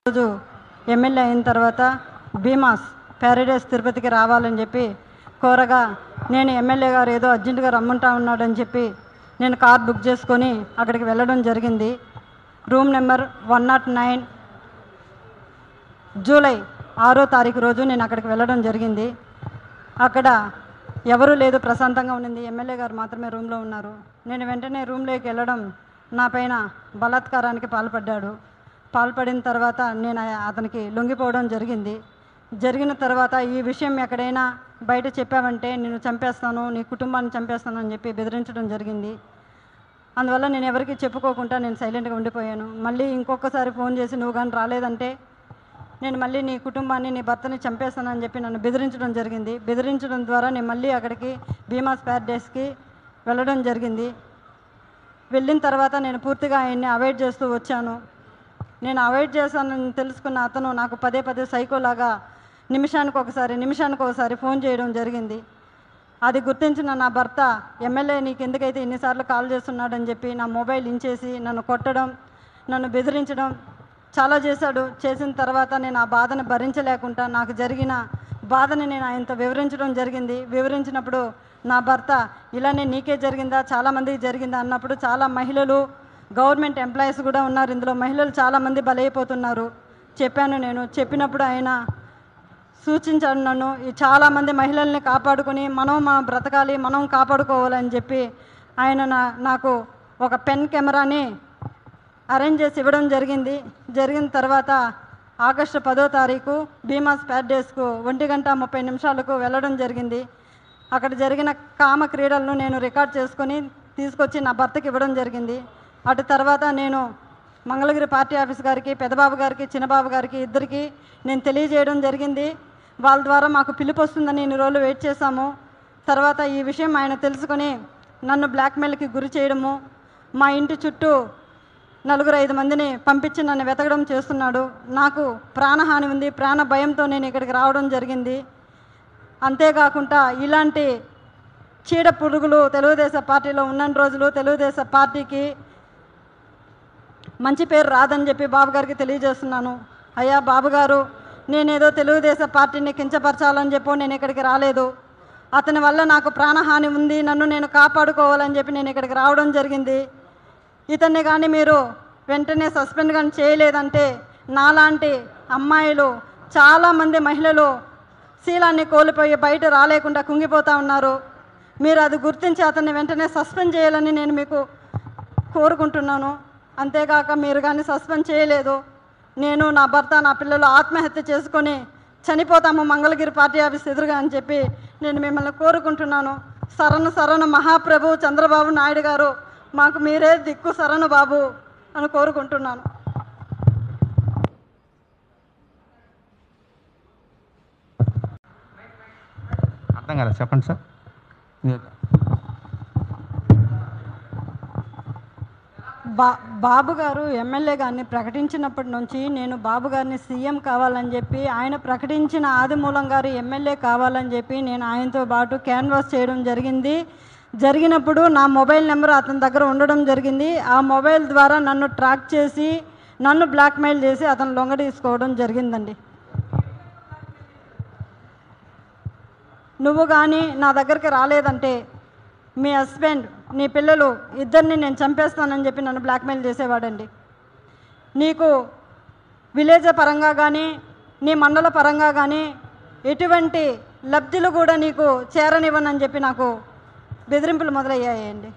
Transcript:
రోజు ఎమ్మెల్యే అయిన తర్వాత భీమాస్ ప్యారడైస్ తిరుపతికి రావాలని చెప్పి కోరగా నేను ఎమ్మెల్యే గారు ఏదో అర్జెంటుగా రమ్మంటా ఉన్నాడని చెప్పి నేను కార్ బుక్ చేసుకొని అక్కడికి వెళ్ళడం జరిగింది. రూమ్ నెంబర్ 109 జూలై 6వ తారీఖు రోజు నేను అక్కడికి వెళ్ళడం జరిగింది. అక్కడ ఎవరూ లేదు, ప్రశాంతంగా ఉండింది. ఎమ్మెల్యే గారు మాత్రమే రూమ్లో ఉన్నారు. నేను వెంటనే రూమ్లోకి వెళ్ళడం నా పైన బలాత్కారానికి పాల్పడిన తర్వాత నేను అతనికి లొంగిపోవడం జరిగింది. జరిగిన తర్వాత ఈ విషయం ఎక్కడైనా బయట చెప్పావంటే నేను చంపేస్తాను, నీ కుటుంబాన్ని చంపేస్తాను అని చెప్పి బెదిరించడం జరిగింది. అందువల్ల నేను ఎవరికి చెప్పుకోకుండా నేను సైలెంట్గా ఉండిపోయాను. మళ్ళీ ఇంకొకసారి ఫోన్ చేసి నువ్వు కానీ రాలేదంటే నేను మళ్ళీ నీ కుటుంబాన్ని, నీ భర్తని చంపేస్తానని చెప్పి నన్ను బెదిరించడం జరిగింది. బెదిరించడం ద్వారా నేను మళ్ళీ అక్కడికి భీమాస్ ప్యారడైస్కి వెళ్ళడం జరిగింది. వెళ్ళిన తర్వాత నేను పూర్తిగా ఆయన్ని అవాయిడ్ చేస్తూ వచ్చాను. నేను అవాయిడ్ చేశానని తెలుసుకున్న అతను నాకు పదే సైకోలాగా నిమిషానికి ఒకసారి ఫోన్ చేయడం జరిగింది. అది గుర్తించిన నా భర్త, ఎమ్మెల్యే నీకు ఎందుకైతే ఇన్నిసార్లు కాల్ చేస్తున్నాడని చెప్పి నా మొబైల్ ఇంచేసి నన్ను కొట్టడం, నన్ను బెదిరించడం చాలా చేశాడు. చేసిన తర్వాత నేను ఆ బాధను భరించలేకుండా నాకు జరిగిన బాధని నేను ఆయనతో వివరించడం జరిగింది. వివరించినప్పుడు నా భర్త ఇలానే నీకే జరిగిందా, చాలామందికి జరిగిందా అన్నప్పుడు చాలా మహిళలు, గవర్నమెంట్ ఎంప్లాయీస్ కూడా ఉన్నారు, ఇందులో మహిళలు చాలామంది బలైపోతున్నారు నేను చెప్పినప్పుడు ఆయన సూచించాడు నన్ను ఈ చాలామంది మహిళల్ని కాపాడుకొని మనం బ్రతకాలి, మనం కాపాడుకోవాలని చెప్పి ఆయన నాకు ఒక పెన్ కెమెరాని అరేంజ్ చేసి ఇవ్వడం జరిగింది. జరిగిన తర్వాత ఆగస్టు 10వ తారీఖు భీమాస్ ప్యారడైస్కు 1:30 వెళ్ళడం జరిగింది. అక్కడ జరిగిన కామ క్రీడలను నేను రికార్డ్ చేసుకొని తీసుకొచ్చి నా భర్తకి ఇవ్వడం జరిగింది. అటు తర్వాత నేను మంగళగిరి పార్టీ ఆఫీస్ గారికి, పెద్దబాబు గారికి, చిన్నబాబు గారికి ఇద్దరికి నేను తెలియజేయడం జరిగింది. వాళ్ళ ద్వారా మాకు పిలుపు వస్తుందని ఇన్ని రోజులు వెయిట్ చేశాము. తర్వాత ఈ విషయం ఆయన తెలుసుకొని నన్ను బ్లాక్మెయిల్కి గురి చేయడము, మా ఇంటి చుట్టూ 4-5 మందిని పంపించి నన్ను వెతకడం చేస్తున్నాడు. నాకు ప్రాణహాని ఉంది, ప్రాణ భయంతో నేను ఇక్కడికి రావడం జరిగింది. అంతేకాకుండా ఇలాంటి చీడ పురుగులు తెలుగుదేశం పార్టీలో ఉన్న రోజులు తెలుగుదేశం పార్టీకి మంచి పేరు రాదని చెప్పి బాబు గారికి తెలియజేస్తున్నాను. అయ్యా బాబుగారు, నేనేదో తెలుగుదేశం పార్టీని కించపరచాలని చెప్పి నేను ఇక్కడికి రాలేదు. అతని వల్ల నాకు ప్రాణహాని ఉంది, నన్ను నేను కాపాడుకోవాలని చెప్పి నేను ఇక్కడికి రావడం జరిగింది. ఇతన్ని కానీ మీరు వెంటనే సస్పెండ్ కానీ చేయలేదంటే నాలాంటి అమ్మాయిలు చాలామంది మహిళలు శీలాన్ని కోల్పోయి బయట రాలేకుండా కుంగిపోతూ ఉన్నారు. మీరు అది గుర్తించి అతన్ని వెంటనే సస్పెండ్ చేయాలని నేను మీకు కోరుకుంటున్నాను. అంతేకాక మీరు కానీ సస్పెండ్ చేయలేదు, నేను, నా భర్త, నా పిల్లలు ఆత్మహత్య చేసుకొని చనిపోతాము మంగళగిరి పార్టీ ఆఫీస్ ఎదురుగా అని చెప్పి నేను మిమ్మల్ని కోరుకుంటున్నాను. శరణు మహాప్రభు చంద్రబాబు నాయుడు గారు, మాకు మీరే దిక్కు శరణు బాబు అని కోరుకుంటున్నాను. అర్థం కాలేదు, చెప్పండి సార్. బాబు గారు ఎమ్మెల్యే గారిని ప్రకటించినప్పటి నుంచి నేను బాబు గారిని సీఎం కావాలని చెప్పి, ఆయన ప్రకటించిన ఆదిమూలం గారు ఎమ్మెల్యే కావాలని చెప్పి నేను ఆయనతో పాటు క్యాన్వాస్ చేయడం జరిగినప్పుడు నా మొబైల్ నెంబర్ అతని దగ్గర ఉండడం జరిగింది. ఆ మొబైల్ ద్వారా నన్ను ట్రాక్ చేసి నన్ను బ్లాక్మెయిల్ చేసి అతను లొంగ తీసుకోవడం జరిగిందండి. నువ్వు కానీ నా దగ్గరికి రాలేదంటే మీ హస్బెండ్, నీ పిల్లలు ఇద్దరిని నేను చంపేస్తానని చెప్పి నన్ను బ్లాక్మెయిల్ చేసేవాడండి. నీకు విలేజ్ పరంగా కానీ నీ మండల పరంగా కానీ ఎటువంటి లబ్ధులు కూడా నీకు చేరనివ్వనని చెప్పి నాకు బెదిరింపులు మొదలయ్యాయండి.